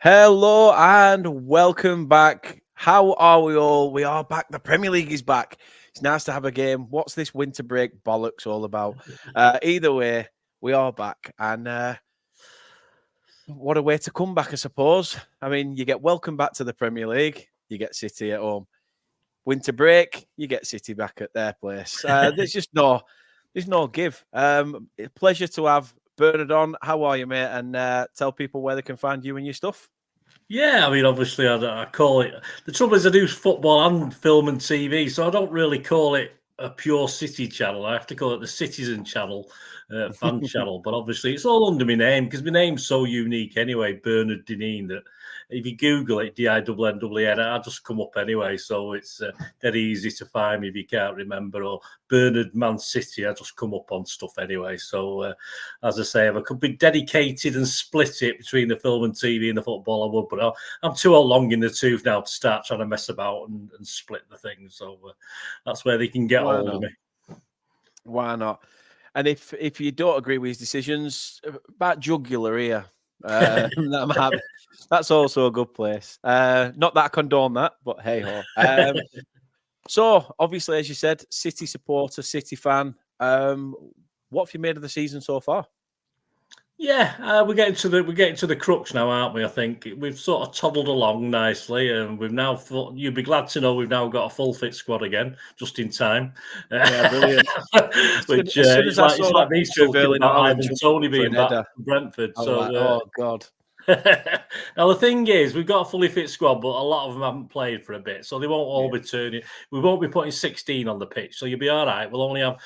Hello and welcome back. How are we all? We are back. The Premier League is back. It's nice to have a game. What's this winter break bollocks all about? Either way, we are back. And what a way to come back, I suppose. I mean, you get welcome back to the Premier League. You get City at home. Winter break, you get City back at their place. There's no give. Pleasure to have Bernard on. How are you, mate? And tell people where they can find you and your stuff. Yeah, I mean, obviously, I call it. The trouble is, I do football and film and TV, so I don't really call it a pure City channel. I have to call it the Citizen channel, fan channel. But obviously, it's all under my name because my name's so unique anyway, Bernard Dineen, that if you Google it, DINNN, I just come up anyway. So it's dead easy to find me if you can't remember. Or Bernard Man City, I just come up on stuff anyway. So as I say, if I could be dedicated and split it between the film and TV and the football, I would. But I'm too long in the tooth now to start trying to mess about and split the thing. So that's where they can get hold of me. Why not? And if you don't agree with his decisions, about jugular here. That's also a good place. Not that I condone that, but hey ho. So obviously, as you said, City supporter, City fan. What have you made of the season so far? Yeah, we're getting to the crux now, aren't we? I think we've sort of toddled along nicely, and we've now. You'd be glad to know we've now got a full fit squad again, just in time. Yeah, brilliant. Which it's like me talking about Ivan Toney being back from Brentford. Oh God. Now the thing is, we've got a fully fit squad, but a lot of them haven't played for a bit, so they won't all be turning. We won't be putting 16 on the pitch, so you'll be all right. We'll only have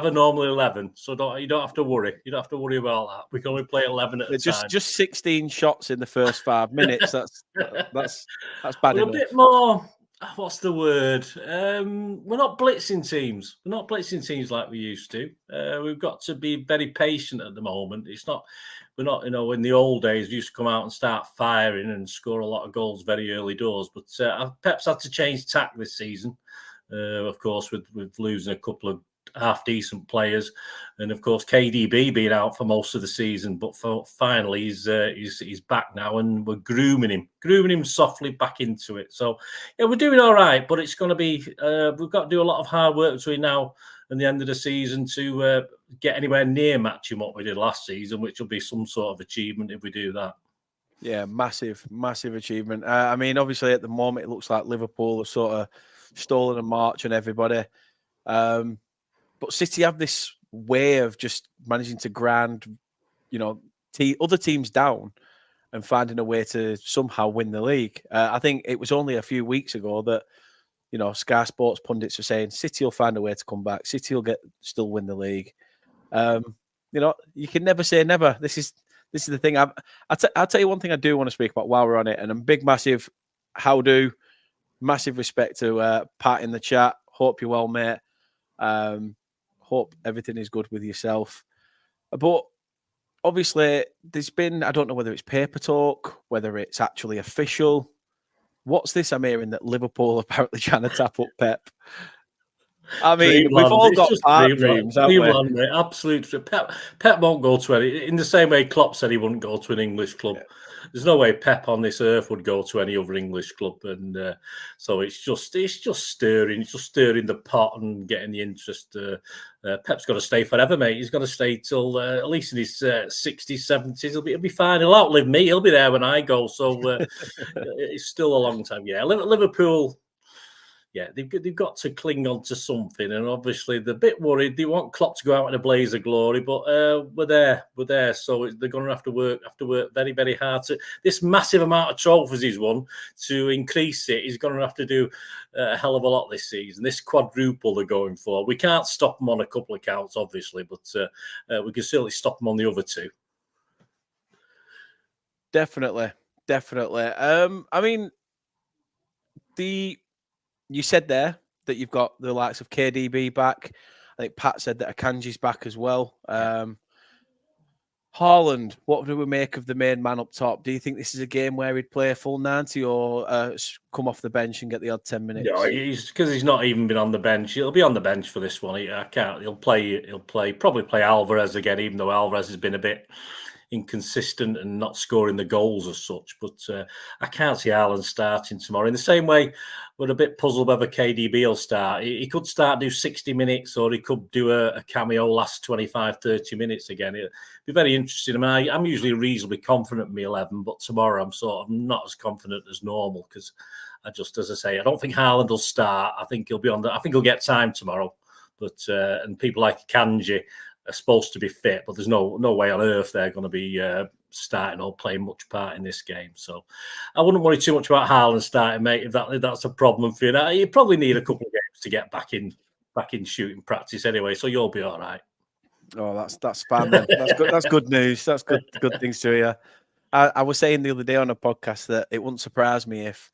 a normal 11, so you don't have to worry. You don't have to worry about that. We can only play 11 at a time. Just 16 shots in the first 5 minutes. That's bad enough. A bit more. What's the word? We're not blitzing teams. We're not blitzing teams like we used to. We've got to be very patient at the moment. We're not, in the old days, we used to come out and start firing and score a lot of goals very early doors. But Pep's had to change tack this season, of course, with losing a couple of half-decent players. And, of course, KDB being out for most of the season. But finally, he's back now, and we're grooming him softly back into it. So, yeah, we're doing all right, but it's going to be we've got to do a lot of hard work between now and the end of the season to get anywhere near matching what we did last season, which will be some sort of achievement if we do that. Yeah, massive achievement. I mean, obviously at the moment it looks like Liverpool have sort of stolen a march on everybody. But City have this way of just managing to grind, other teams down and finding a way to somehow win the league. I think it was only a few weeks ago that Sky Sports pundits were saying City will find a way to come back. City will still win the league. You can never say never. This is the thing. I'll tell you one thing I do want to speak about while we're on it, and a big, massive massive respect to Pat in the chat. Hope you're well, mate. Hope everything is good with yourself. But obviously, there's been, I don't know whether it's paper talk, whether it's actually official. What's this I'm hearing that Liverpool are apparently trying to tap up Pep? I mean, we've all got part dreams, haven't we? Absolute. Pep won't go to any. In the same way Klopp said he wouldn't go to an English club. Yeah. There's no way Pep on this earth would go to any other English club, and so it's just stirring. It's just stirring the pot and getting the interest. Pep's got to stay forever, mate. He's got to stay till at least in his 60s, 70s. He'll be fine. He'll outlive me. He'll be there when I go. So it's still a long time. Yeah, Liverpool. Yeah, they've got to cling on to something, and obviously they're a bit worried. They want Klopp to go out in a blaze of glory, but we're there. So they're going to have to work very, very hard to this massive amount of trophies he's won to increase it. He's going to have to do a hell of a lot this season. This quadruple they're going for. We can't stop them on a couple of counts, obviously, but we can certainly stop them on the other two. Definitely. I mean, you said there that you've got the likes of KDB back. I think Pat said that Akanji's back as well. Haaland, what do we make of the main man up top? Do you think this is a game where he'd play a full 90 or come off the bench and get the odd 10 minutes? No, because he's not even been on the bench. He'll be on the bench for this one. He'll probably play Alvarez again, even though Alvarez has been a bit inconsistent and not scoring the goals as such. But I can't see Haaland starting tomorrow. In the same way, we're a bit puzzled whether KDB will start. He could start, do 60 minutes, or he could do a cameo last 25, 30 minutes again. It'd be very interesting. I mean, I'm usually reasonably confident in my 11, but tomorrow I'm sort of not as confident as normal because as I say, I don't think Haaland will start. I think he'll be I think he'll get time tomorrow. But and people like Kanji are supposed to be fit, but there's no way on earth they're going to be starting or playing much part in this game. So I wouldn't worry too much about Haaland starting, mate. If that's a problem for you, now, you probably need a couple of games to get back in shooting practice anyway. So you'll be all right. Oh, that's fine then. That's good. That's good news. That's good things to hear. I was saying the other day on a podcast that it wouldn't surprise me if,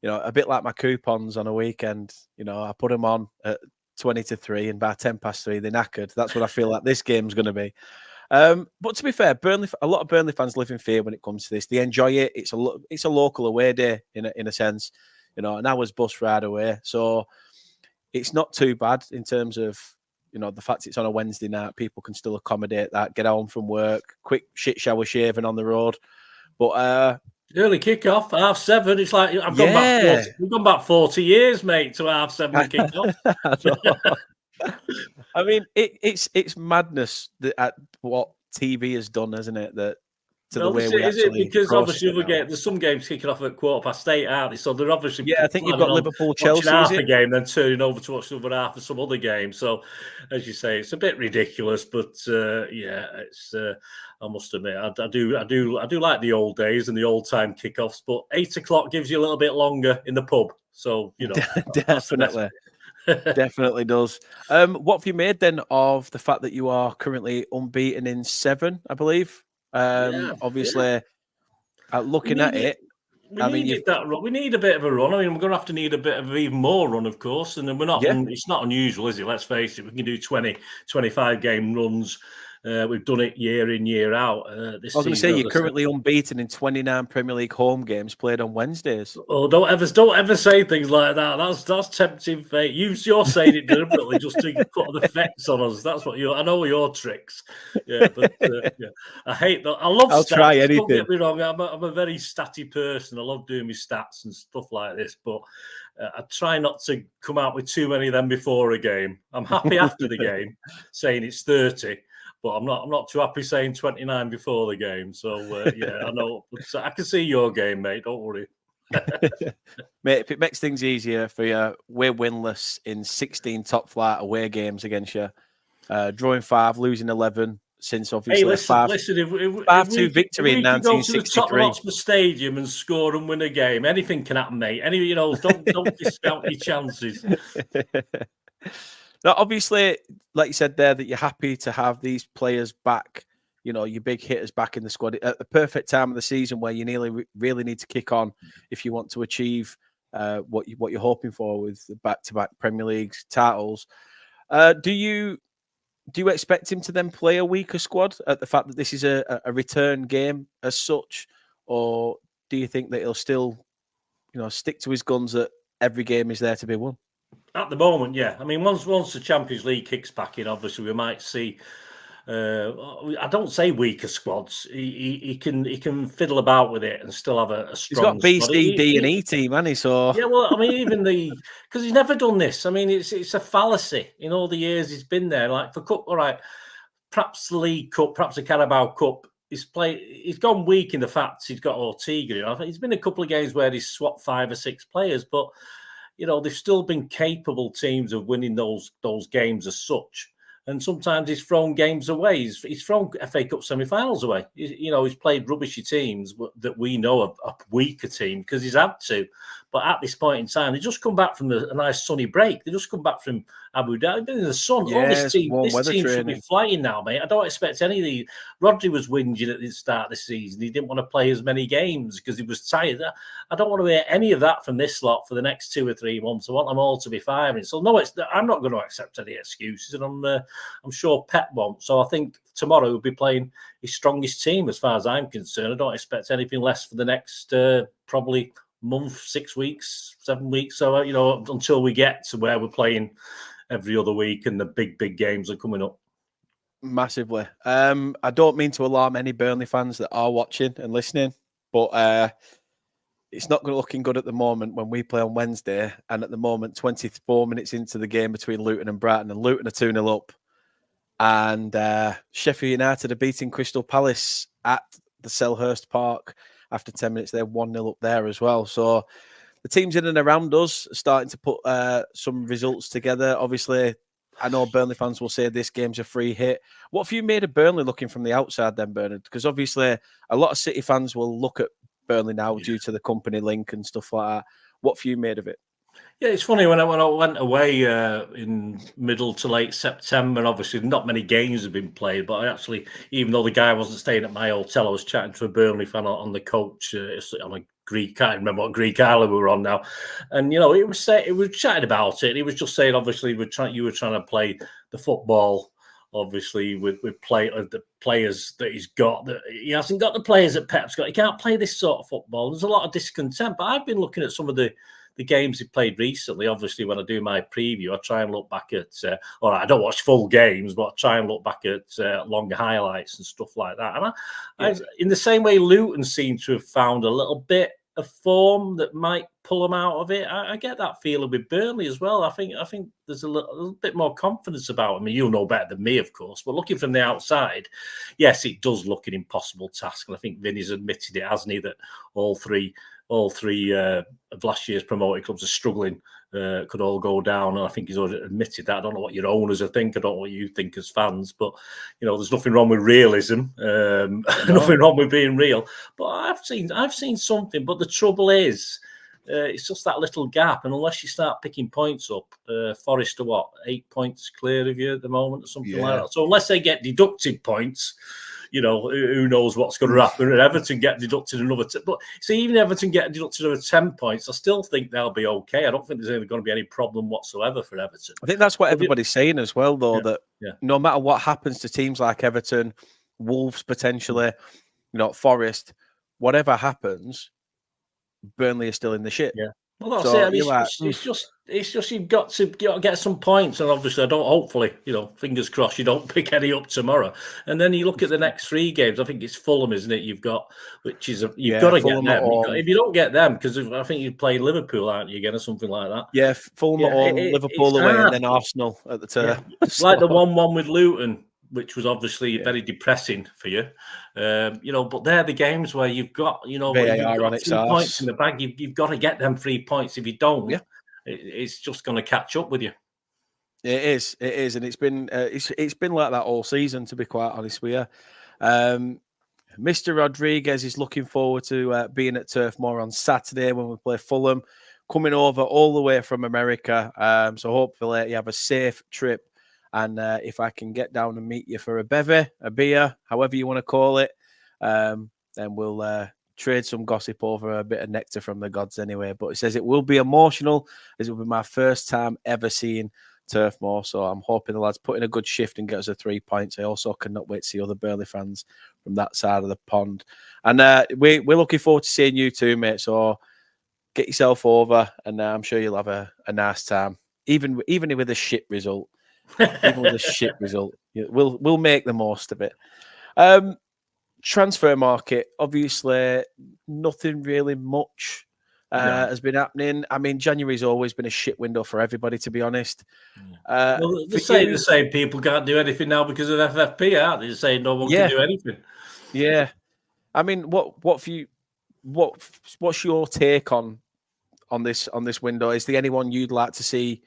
a bit like my coupons on a weekend, I put them on at 20-3 and by 3:10 they're knackered. That's what I feel like this game's going to be. But to be fair, a lot of Burnley fans live in fear when it comes to this. They enjoy it. It's a local away day in a sense, an hour's bus ride away. So it's not too bad in terms of, the fact it's on a Wednesday night. People can still accommodate that, get home from work, quick shit shower, shaving on the road. But early kickoff, 7:30. It's like we've gone back 40 years, mate, to 7:30 kickoff. I mean, it's madness at what TV has done, isn't it? That to the way we actually because obviously there's some games kicking off at 8:15, aren't they? So they're obviously I think you've got Liverpool, Chelsea, half a game, then turning over to watch the other half of some other game. So as you say, it's a bit ridiculous, but it's. I must admit, I do like the old days and the old time kickoffs, but 8 o'clock gives you a little bit longer in the pub. So definitely. Definitely does. What have you made then of the fact that you are currently unbeaten in 7, I believe? Obviously, looking at it, we need a bit of a run. I mean, we're going to have to need a bit of even more run, of course. And then it's not unusual, is it? Let's face it. We can do 20, 25 game runs. We've done it year in, year out. I was going to say you're currently unbeaten in 29 Premier League home games played on Wednesdays. Oh, don't ever say things like that. That's tempting fate. You're saying it deliberately just to put the effects on us. That's what I know your tricks. Yeah, but I hate that. I love I'll stats. try anything. Don't get me wrong. I'm a very statty person. I love doing my stats and stuff like this, but I try not to come out with too many of them before a game. I'm happy after the game saying it's 30. But I'm not too happy saying 29 before the game. So, I know. I can see your game, mate. Don't worry. Mate, if it makes things easier for you, we're winless in 16 top flight away games against you. Drawing 5, losing 11 since obviously if 5-2 victory in 1963. Go to the Tottenham Hotspur Stadium and score and win a game. Anything can happen, mate. Don't discount your chances. Now, obviously, like you said there, that you're happy to have these players back, your big hitters back in the squad at the perfect time of the season where you really need to kick on if you want to achieve what you're hoping for with the back-to-back Premier League titles. Do you expect him to then play a weaker squad at the fact that this is a return game as such, or do you think that he'll still, stick to his guns that every game is there to be won? At the moment, yeah. I mean, once the Champions League kicks back in, obviously we might see. I don't say weaker squads. He can fiddle about with it and still have a strong. He's got B, C, D, and E team, hasn't he? So yeah, well, I mean, because he's never done this. I mean, it's a fallacy in all the years he's been there. Like for Cup, all right, perhaps the League Cup, perhaps the Carabao Cup. He's gone weak in the fact he's got Ortega. I think he's been a couple of games where he's swapped 5 or 6 players, but. They've still been capable teams of winning those games as such. And sometimes he's thrown games away. He's thrown FA Cup semi-finals away. He's played rubbishy teams that we know are a weaker team because he's had to. But at this point in time, they just come back from a nice sunny break. They just come back from Abu Dhabi. Been in the sun. Yeah, this team should be flying now, mate. I don't expect any of the. Rodri was whinging at the start of the season. He didn't want to play as many games because he was tired. I don't want to hear any of that from this lot for the next 2 or 3 months. I want them all to be firing. So no, I'm not going to accept any excuses, and I'm sure Pep won't. So I think tomorrow we'll be playing his strongest team as far as I'm concerned. I don't expect anything less for the next probably month, 6 weeks, 7 weeks. So, until we get to where we're playing every other week and the big games are coming up. Massively. I don't mean to alarm any Burnley fans that are watching and listening, but it's not looking good at the moment when we play on Wednesday. And at the moment, 24 minutes into the game between Luton and Brighton, and Luton are 2-0 up. And Sheffield United are beating Crystal Palace at the Selhurst Park after 10 minutes. They're 1-0 up there as well. So the teams in and around us are starting to put some results together. Obviously, I know Burnley fans will say this game's a free hit. What have you made of Burnley looking from the outside then, Bernard? Because obviously a lot of City fans will look at Burnley now due to the company link and stuff like that. What have you made of it? Yeah, it's funny when I went away in middle to late September. Obviously, not many games have been played, but I actually, even though the guy wasn't staying at my hotel, I was chatting to a Burnley fan on the coach on a Greek. I can't remember what Greek island we were on now, and it was chatting about it. He was just saying, obviously, you were trying to play the football. Obviously, with the players that he's got, that he hasn't got the players that Pep's got. He can't play this sort of football. There's a lot of discontent. But I've been looking at some of the games he played recently. Obviously, when I do my preview, I try and look back at, I don't watch full games, but I try and look back at longer highlights and stuff like that. And I, in the same way, Luton seem to have found a little bit of form that might pull them out of it. I get that feeling with Burnley as well. I think there's a little bit more confidence about them. I mean, you'll know better than me, of course, but looking from the outside, yes, it does look an impossible task. And I think Vinny's admitted it, hasn't he, that all three of last year's promoted clubs are struggling, could all go down. And I think he's already admitted that. I don't know what your owners think. I don't know what you think as fans, but, there's nothing wrong with realism. Nothing wrong with being real. But I've seen something. But the trouble is, it's just that little gap. And unless you start picking points up, Forest are 8 points clear of you at the moment or something like that. So unless they get deducted points, who knows what's going to happen. And Everton get deducted another. But see, even Everton get deducted another 10 points, I still think they'll be okay. I don't think there's going to be any problem whatsoever for Everton. I think that's what everybody's saying as well, though, that no matter what happens to teams like Everton, Wolves potentially, Forest, whatever happens, Burnley is still in the shit. Yeah. Well, that's it. I mean, it's just you've got to get some points, and obviously, hopefully, fingers crossed, you don't pick any up tomorrow. And then you look at the next 3 games. I think it's Fulham, isn't it? You've got got to get them. If you don't get them, because I think you play Liverpool, aren't you, again, or something like that? Yeah, Fulham at home, Liverpool away, and then Arsenal at the turn. It's like the 1-1 with Luton, which was obviously very depressing for you. But they're the games where you've got, you've got 3 points in the bag. You've got to get them 3 points. If you don't, it's just going to catch up with you. It is, and it's been like that all season, to be quite honest with you. Mr. Rodriguez is looking forward to being at Turf Moor on Saturday when we play Fulham, coming over all the way from America. So hopefully you have a safe trip. And if I can get down and meet you for a bevy, a beer, however you want to call it, then we'll trade some gossip over a bit of nectar from the gods anyway. But it says it will be emotional, as it will be my first time ever seeing Turf Moor. So I'm hoping the lads put in a good shift and get us a 3 points. I also cannot wait to see other Burnley fans from that side of the pond. And we're looking forward to seeing you too, mate. So get yourself over, and I'm sure you'll have a nice time, even with a shit result. Even with a shit result, we'll make the most of it. Transfer market, obviously, nothing really much has been happening. I mean, January's always been a shit window for everybody, to be honest. Well, the same people can't do anything now because of FFP, aren't they? They're saying no one can do anything. Yeah, I mean, what's your take on this window? Is there anyone you'd like to see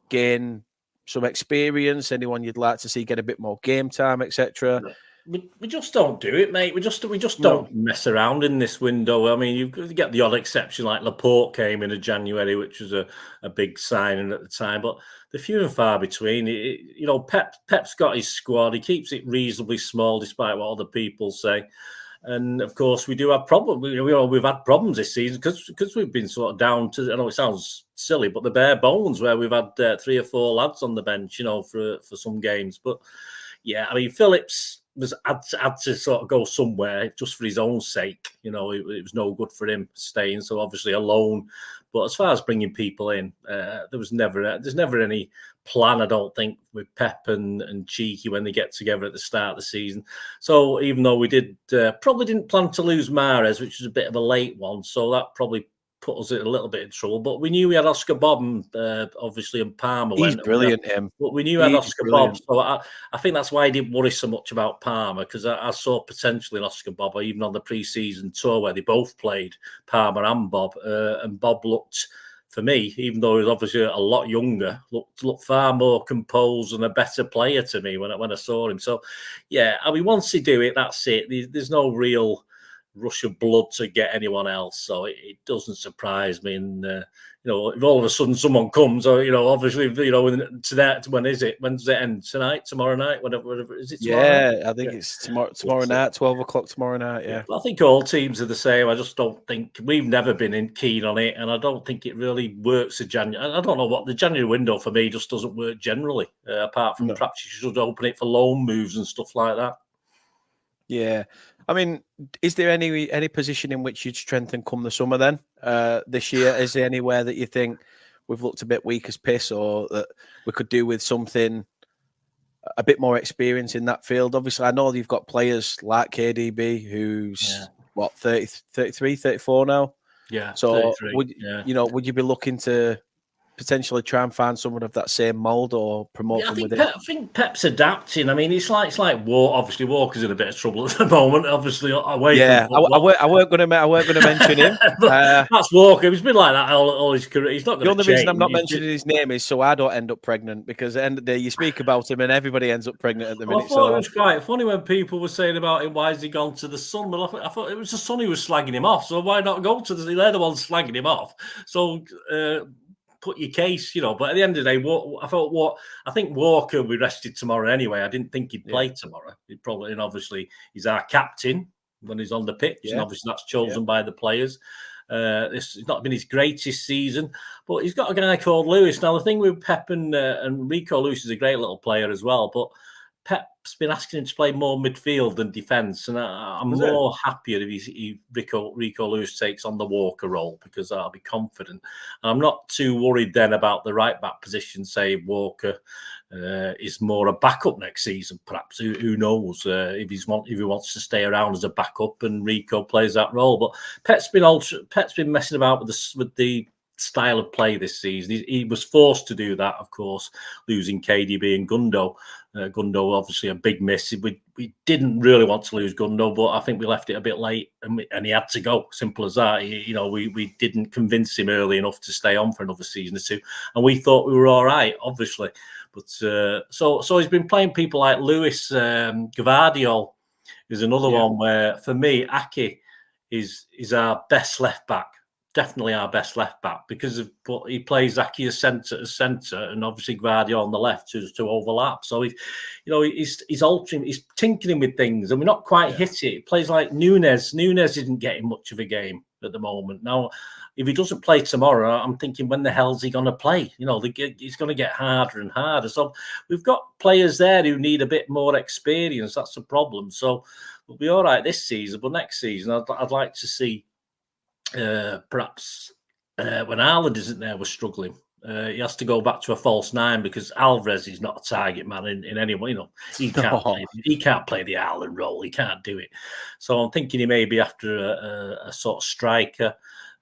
gain some experience? Anyone you'd like to see get a bit more game time, etc.? We just don't do it, mate. We just don't mess around in this window. I mean, you get the odd exception, like Laporte came in January, which was a big signing at the time, but they're few and far between. Pep's got his squad. He keeps it reasonably small, despite what other people say. And of course, we do have problems. We've had problems this season because we've been sort of down to. I know it sounds silly, but the bare bones where we've had 3 or 4 lads on the bench, for some games. But yeah, I mean, Phillips had to sort of go somewhere just for his own sake. You know, it was no good for him staying. So obviously a loan. But as far as bringing people in, there's never any plan, I don't think, with Pep and Cheeky when they get together at the start of the season. So even though we probably didn't plan to lose Mahrez, which was a bit of a late one, so that probably put us in a little bit in trouble. But we knew we had Oscar Bob and obviously and Palmer. He's brilliant, him. But we knew we had Oscar Bob, so I think that's why I didn't worry so much about Palmer, because I saw potential in Oscar Bob, even on the pre-season tour where they both played, Palmer and Bob. And Bob looked, for me, even though he was obviously a lot younger, looked far more composed and a better player to me when I saw him. So, yeah, I mean, once they do it, that's it. There's no real rush of blood to get anyone else, so it doesn't surprise me. And you know, if all of a sudden someone comes, or you know, obviously, you know, to that, when is it? When does it end? Tonight, tomorrow night, whatever. Is it tomorrow night? I think it's tomorrow night, 12 o'clock tomorrow night. Yeah. Well, I think all teams are the same. I just don't think we've never been keen on it, and I don't think it really works. I don't know what the January window for me just doesn't work generally. Apart from perhaps you should open it for loan moves and stuff like that. Yeah, I mean, is there any position in which you'd strengthen come the summer then this year? Is there anywhere that you think we've looked a bit weak as piss, or that we could do with something a bit more experience in that field? Obviously, I know you've got players like KDB, who's what, 30, 33, 34 now? Yeah. So would you be looking to potentially try and find someone of that same mould or promote from within? I think Pep's adapting. I mean, it's like obviously Walker's in a bit of trouble at the moment. Obviously, away. Yeah, I weren't going to mention him. That's Walker. He's been like that all his career. He's not going to. The only reason I'm not mentioning his name is so I don't end up pregnant, because at the end of the day, you speak about him and everybody ends up pregnant at the minute. I thought it was quite funny when people were saying about him, why has he gone to the Sun? Well, I thought it was the Sun who was slagging him off. So why not go to the? They're the ones slagging him off. So. Put your case, you know. But at the end of the day, I think Walker will be rested tomorrow anyway. I didn't think he'd play tomorrow. He'd probably, and obviously he's our captain when he's on the pitch, and obviously that's chosen by the players. This has not been his greatest season, but he's got a guy called Lewis. Now the thing with Pep and Rico Lewis is a great little player as well, but Pep's been asking him to play more midfield than defence, and I'm more happier if Rico Lewis takes on the Walker role, because I'll be confident. I'm not too worried then about the right back position. Say Walker is more a backup next season, perhaps. Who knows if he wants to stay around as a backup and Rico plays that role. But Pep's been messing about with the style of play this season. He was forced to do that, of course, losing KDB and Gundo. Gundo, obviously, a big miss. We didn't really want to lose Gundo, but I think we left it a bit late, and he had to go. Simple as that. We didn't convince him early enough to stay on for another season or two, and we thought we were all right, obviously. But so he's been playing people like Lewis. Gvardiol is another one where, for me, Ake is our best left back. Definitely our best left back, because of what he plays Ake as centre, and obviously Gvardiol on the left to overlap. So he's altering, he's tinkering with things, and we're not quite hit it. He plays like Nunes. Nunes isn't getting much of a game at the moment. Now, if he doesn't play tomorrow, I'm thinking, when the hell's he going to play? He's going to get harder and harder. So we've got players there who need a bit more experience. That's the problem. So we'll be all right this season, but next season I'd like to see. Perhaps when Haaland isn't there, we're struggling. He has to go back to a false nine, because Alvarez is not a target man in any way. He can't play the Haaland role. He can't do it. So I'm thinking he may be after a sort of striker.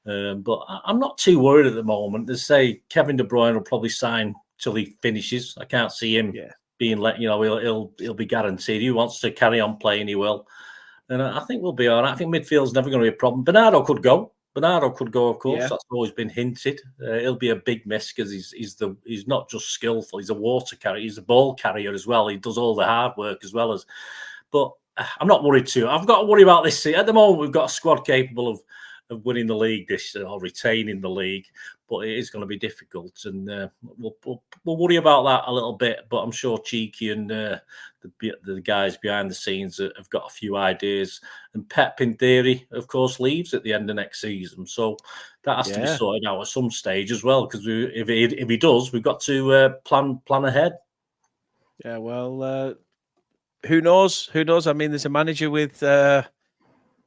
But I'm not too worried at the moment. They say Kevin De Bruyne will probably sign till he finishes. I can't see him being let. He'll be guaranteed. He wants to carry on playing, he will. And I think we'll be all right. I think midfield's never going to be a problem. Bernardo could go, of course. That's always been hinted. He'll be a big miss, because he's not just skillful. He's a water carrier. He's a ball carrier as well. He does all the hard work as well as. But I'm not worried too. I've got to worry about this. At the moment, we've got a squad capable of winning the league or retaining the league, but it is going to be difficult, and we'll worry about that a little bit. But I'm sure Cheeky and the guys behind the scenes have got a few ideas. And Pep, in theory, of course, leaves at the end of next season, so that has to be sorted out at some stage as well. Because if he does, we've got to plan ahead. Yeah, well, who knows? Who knows? I mean, there's a manager with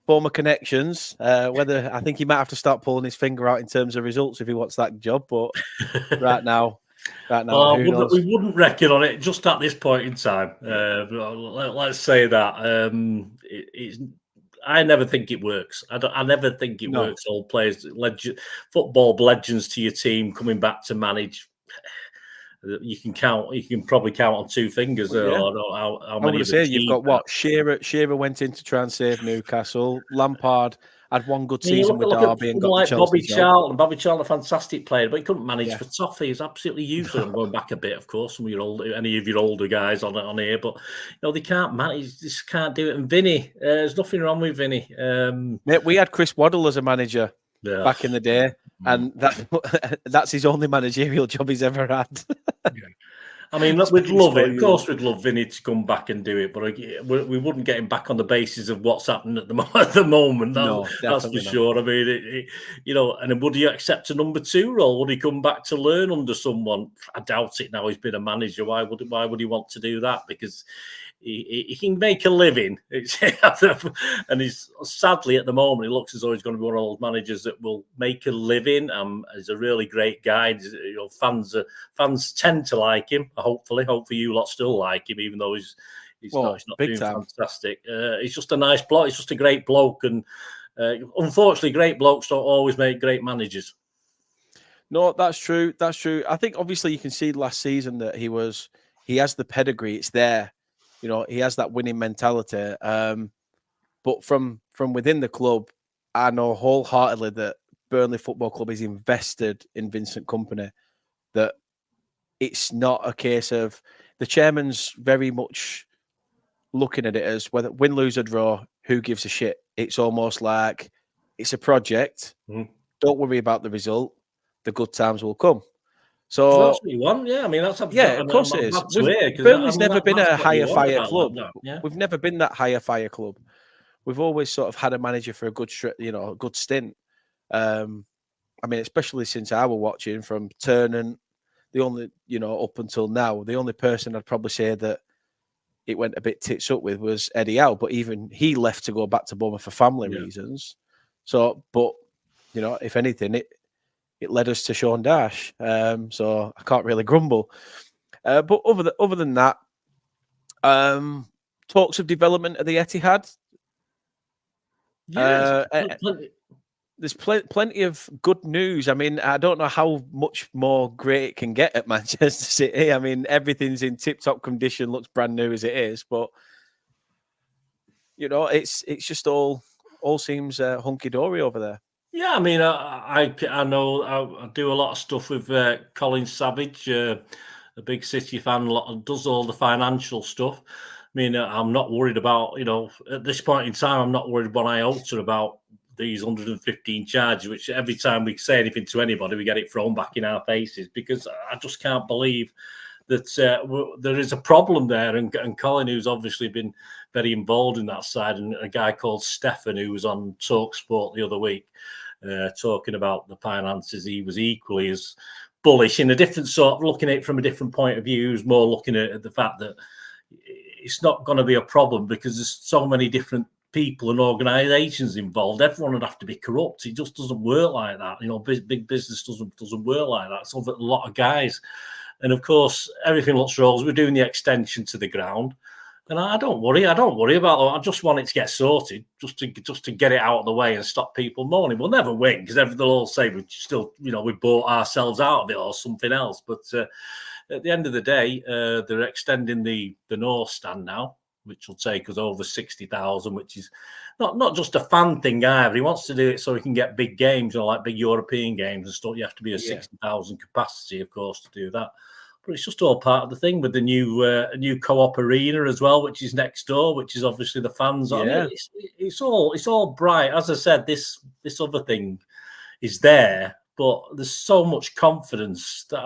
former connections. Whether I think he might have to start pulling his finger out in terms of results if he wants that job. But right now, who knows? We wouldn't reckon on it just at this point in time. Let's say that I never think it works. I never think it works. Old players, football legends to your team coming back to manage. You can probably count on two fingers. How many? I'm going to say you've got what? Shearer went in to try and save Newcastle. Lampard had one good season with Derby and got like the Chelsea job. Bobby Charlton, a fantastic player, but he couldn't manage for Toffee. He's absolutely useless. I'm going back a bit, of course. Any of your older guys on here, but they can't manage. Just can't do it. And Vinny, there's nothing wrong with Vinny. Mate, we had Chris Waddle as a manager back in the day, and that's his only managerial job he's ever had. I mean, we'd love it. Of course, we'd love Vinny to come back and do it, but we wouldn't get him back on the basis of what's happening at the moment. That's for sure. I mean, and would he accept a number 2 role? Would he come back to learn under someone? I doubt it. Now he's been a manager. Why would he want to do that? Because he can make a living, and he's sadly at the moment. It looks as though he's going to be one of those managers that will make a living. He's a really great guy. Fans tend to like him. Hopefully you lot still like him, even though he's not doing fantastic. He's just a nice bloke. He's just a great bloke, and unfortunately, great blokes don't always make great managers. No, that's true. That's true. I think obviously you can see last season that he has the pedigree. It's there. He has that winning mentality. But from within the club, I know wholeheartedly that Burnley Football Club is invested in Vincent Kompany. That it's not a case of the chairman's very much looking at it as whether win, lose, or draw, who gives a shit? It's almost like it's a project. Don't worry about the result. The good times will come. So that's what you want, yeah. I mean, of course it is. Burnley's never been a higher fire club. We've never been that higher fire club. We've always sort of had a manager for a good stint. I mean, especially since I was watching from Turnant, the only up until now, the only person I'd probably say that it went a bit tits up with was Eddie Howe, but even he left to go back to Bournemouth for family reasons. So, but if anything, it led us to Sean Dash, so I can't really grumble. But other than that, talks of development at the Etihad. There's plenty of good news. I mean, I don't know how much more great it can get at Manchester City. I mean, everything's in tip-top condition, looks brand new as it is, but it's just all seems hunky-dory over there. Yeah, I mean, I know I do a lot of stuff with Colin Savage, a big City fan, does all the financial stuff. I mean, I'm not worried about, at this point in time, I'm not worried one iota about these 115 charges, which every time we say anything to anybody, we get it thrown back in our faces, because I just can't believe that there is a problem there. And Colin, who's obviously been very involved in that side, and a guy called Stefan, who was on TalkSport the other week, talking about the finances, he was equally as bullish in a different sort of looking at it from a different point of view. He was more looking at the fact that it's not going to be a problem because there's so many different people and organisations involved. Everyone would have to be corrupt. It just doesn't work like that. Big business doesn't work like that. It's over a lot of guys. And of course, everything looks rose. We're doing the extension to the ground. And I don't worry about that. I just want it to get sorted, just to get it out of the way and stop people moaning. We'll never win because they'll all say we still, we bought ourselves out of it or something else. But at the end of the day, they're extending the North Stand now, which will take us over 60,000, which is not just a fan thing either. He wants to do it so he can get big games, like big European games and stuff. You have to be a 60,000 capacity, of course, to do that. But it's just all part of the thing with the new co-op arena as well, which is next door, which is obviously the fans on. Yeah. It's all bright. As I said, this other thing is there, But there's so much confidence that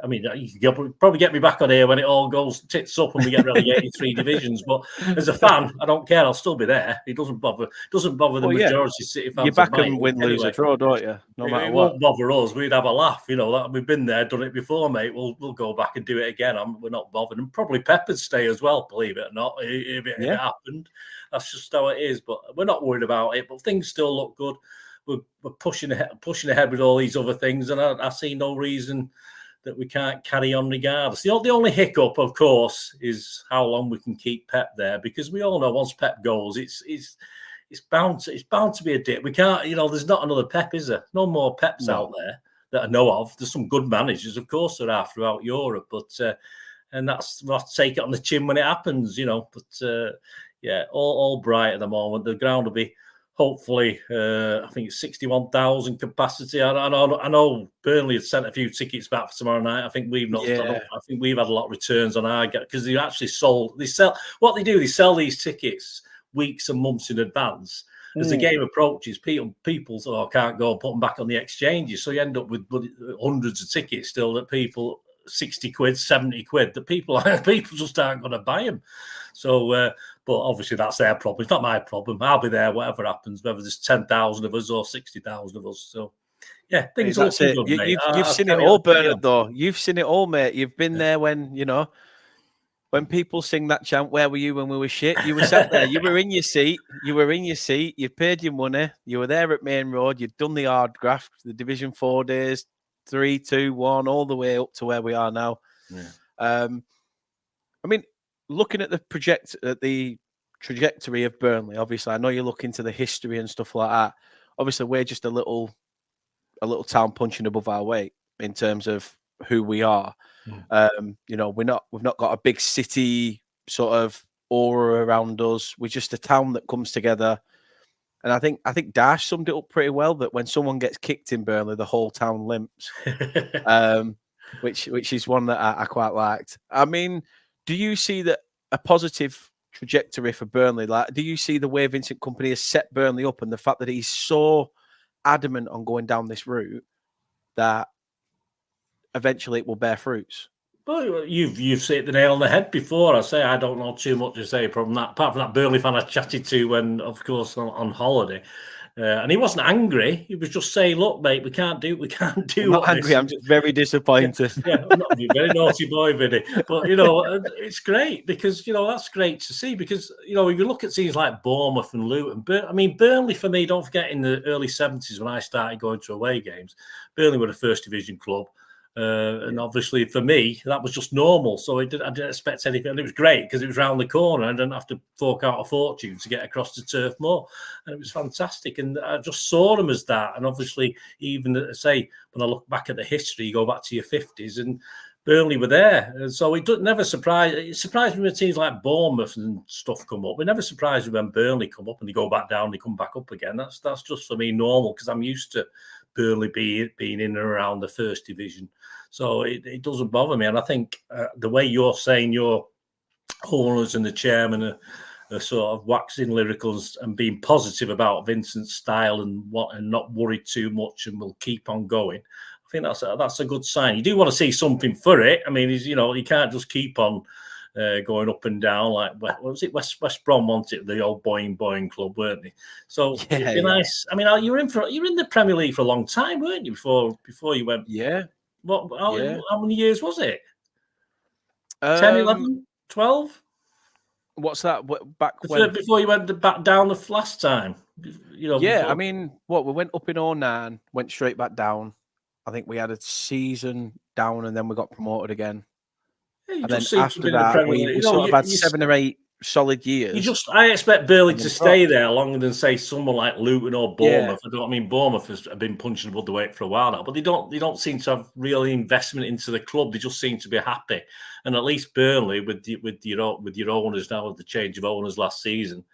I mean, you'll probably get me back on here when it all goes tits up and we get relegated 3 divisions. But as a fan, I don't care. I'll still be there. It doesn't bother the majority City fans. You back them win, lose, or draw, don't you? No matter what. It won't bother us. We'd have a laugh. We've been there, done it before, mate. We'll go back and do it again. We're not bothered. And probably Pep would stay as well, believe it or not, if it happened. That's just how it is. But we're not worried about it. But things still look good. We're pushing ahead with all these other things, and I see no reason that we can't carry on regardless. The only hiccup, of course, is how long we can keep Pep there, because we all know once Pep goes, it's bound to be a dip. We can't, there's not another Pep, is there? No more Peps out there that I know of. There's some good managers, of course, there are throughout Europe, but and we'll have to take it on the chin when it happens, But all bright at the moment. The ground will be. Hopefully, I think it's 61,000 capacity. I know Burnley had sent a few tickets back for tomorrow night. I think we've not. I think we've had a lot of returns on our because they actually sold. They sell what they do. They sell these tickets weeks and months in advance. As the game approaches, people can't go and put them back on the exchanges. So you end up with hundreds of tickets still that people 60 quid, 70 quid. The people just aren't going to buy them. So. But obviously, that's their problem. It's not my problem. I'll be there, whatever happens, whether there's 10,000 of us or 60,000 of us. So, yeah, things are looking good, mate. You've seen it all, Bernard, though. You've seen it all, mate. You've been there when people sing that chant, "Where were you when we were shit?" You were sat there. You were in your seat. You paid your money. You were there at Main Road. You'd done the hard graft, the Division 4 days, 3, 2, 1, all the way up to where we are now. Yeah. I mean, looking at the trajectory of Burnley, obviously, I know you look into the history and stuff like that. Obviously, we're just a little town punching above our weight in terms of who we are. We've not got a big city sort of aura around us. We're just a town that comes together. And I think Dash summed it up pretty well, that when someone gets kicked in Burnley, the whole town limps. Which is one that I quite liked. I mean, do you see that a positive trajectory for Burnley? Like, do you see the way Vincent Kompany has set Burnley up and the fact that he's so adamant on going down this route that eventually it will bear fruits? Well, you've hit the nail on the head before. I don't know too much to say from that, apart from that Burnley fan I chatted to when, of course, on holiday. And he wasn't angry. He was just saying, "Look, mate, we can't do. I'm not angry. I'm just very disappointed." I'm not a very naughty boy, Vinny. But it's great because that's great to see. Because if you look at teams like Bournemouth and Luton, Burnley for me. Don't forget, in the early 70s when I started going to away games, Burnley were a first division club. And obviously for me that was just normal, so I didn't expect anything, and it was great because it was round the corner. I didn't have to fork out a fortune to get across the Turf Moor, and it was fantastic, and I just saw them as that. And obviously, even say when I look back at the history, you go back to your 50s and Burnley were there, and so it surprised me when teams like Bournemouth and stuff come up. It never surprised me when Burnley come up and they go back down, they come back up again. That's just for me normal, because I'm used to Burnley being in and around the first division. So it doesn't bother me. And I think the way you're saying your owners and the chairman are sort of waxing lyrical and being positive about Vincent's style and not worried too much, and will keep on going. I think that's a good sign. You do want to see something for it. I mean, you can't just keep on going up and down like, what was it? West Brom wanted the old Boeing Club, weren't they? So it'd be nice. I mean, you were in the Premier League for a long time, weren't you? Before you went. Yeah. How many years was it? 10, 11, 12? What's that? Back when? Before you went back down the last time. Yeah, I mean, we went up in 2009, went straight back down. I think we had a season down and then we got promoted again. Yeah, and then after that, we sort of had 7 or 8 solid years. I expect Burnley to stay there longer than, say, someone like Luton or Bournemouth. Bournemouth has been punching above the weight for a while now, but they don't seem to have real investment into the club. They just seem to be happy. And at least Burnley, with your owners now, with the change of owners last season,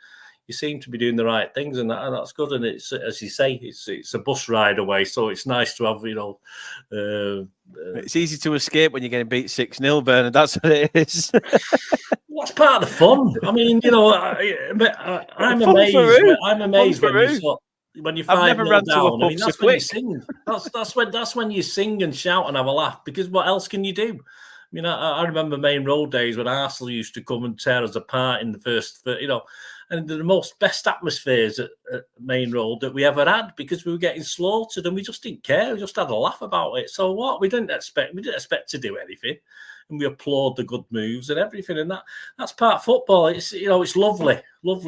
you seem to be doing the right things, and that's good. And it's, as you say, it's a bus ride away, so it's nice to have, it's easy to escape when you're getting beat 6-0, Bernard. That's what it is. What's part of the fun? I mean, I'm amazed. I'm amazed when when you're I've never 5-0 ran to a down, I pub mean, so that's when you quick. sing. That's when you sing and shout and have a laugh, because what else can you do? I mean, I remember Main Road days when Arsenal used to come and tear us apart in the first, and the best atmospheres at Main Road that we ever had, because we were getting slaughtered and we just didn't care. We just had a laugh about it. So what? We didn't expect to do anything, and we applaud the good moves and everything. And that's part of football. It's it's lovely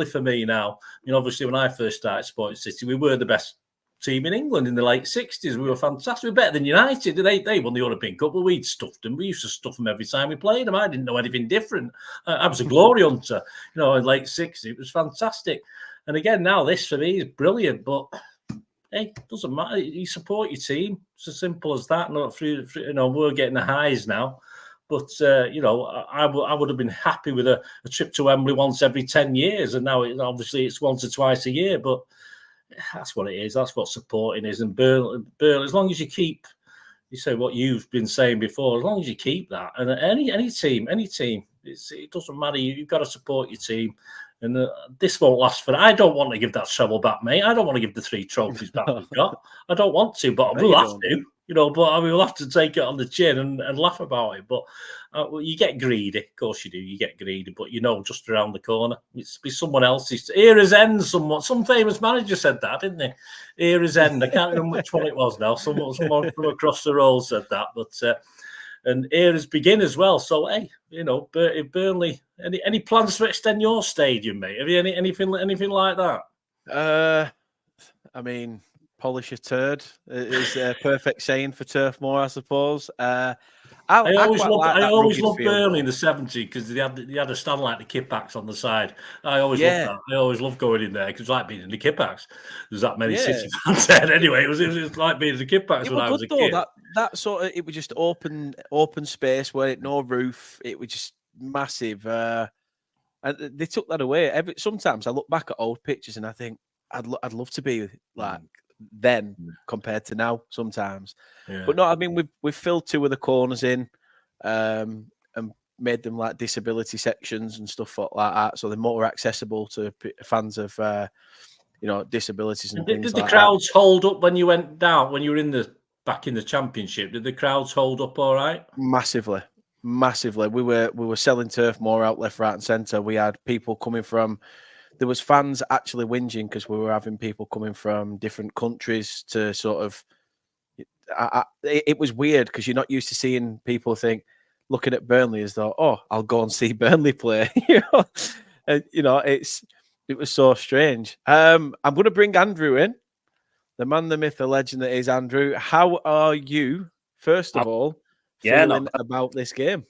for me now. Obviously when I first started supporting City, we were the best team in England in the late 60s. We were fantastic. We were better than United. They won the European Cup, but we'd stuffed them. We used to stuff them every time we played them. I didn't know anything different. I was a glory hunter, in late 60s. It was fantastic. And again, now this for me is brilliant. But hey, it doesn't matter. You support your team. It's as simple as that. Not through we're getting the highs now. But, I would have been happy with a trip to Wembley once every 10 years. And now, obviously, it's once or twice a year. But that's what it is. That's what supporting is. And Burnley, as long as you keep, you say what you've been saying before, as long as you keep that, and any team, it doesn't matter. You've got to support your team. And this won't last for. I don't want to give that treble back, mate. I don't want to give the 3 trophies back we've got. I don't want to, but we'll have to. But we'll have to take it on the chin and laugh about it. But you get greedy. Of course you do. You get greedy. But just around the corner. It's be someone else's. Era's end, some famous manager said that, didn't he? Era's end. I can't remember which one it was now. Someone from across the road said that. But and era's begin as well. So, hey, Burnley, any plans to extend your stadium, mate? Have you anything like that? I mean, polish a turd is a perfect saying for Turf Moor, I suppose. I always loved Burnley in the 70s because they had a stand like the Kippax on the side. I always loved that. I always loved going in there because it was like being in the Kippax. There's that many City fans there anyway. It was like being in the Kippax when I was a kid. That sort of, it was just open space where no roof. It was just massive. And they took that away. Sometimes I look back at old pictures and I think I'd love to be like then compared to now sometimes. But no, I mean we've filled 2 of the corners in and made them like disability sections and stuff like that, so they're more accessible to fans of disabilities and things like that. Did the crowds hold up when you went down, when you were back in the Championship? Did the crowds hold up all right? Massively. We were selling Turf Moor out left, right and centre. We had people coming from, there was fans actually whinging because we were having people coming from different countries to sort of, it was weird because you're not used to seeing people looking at Burnley as though, oh, I'll go and see Burnley play. It was so strange. I'm going to bring Andrew in, the man, the myth, the legend that is Andrew. How are you, first of all, feeling about this game?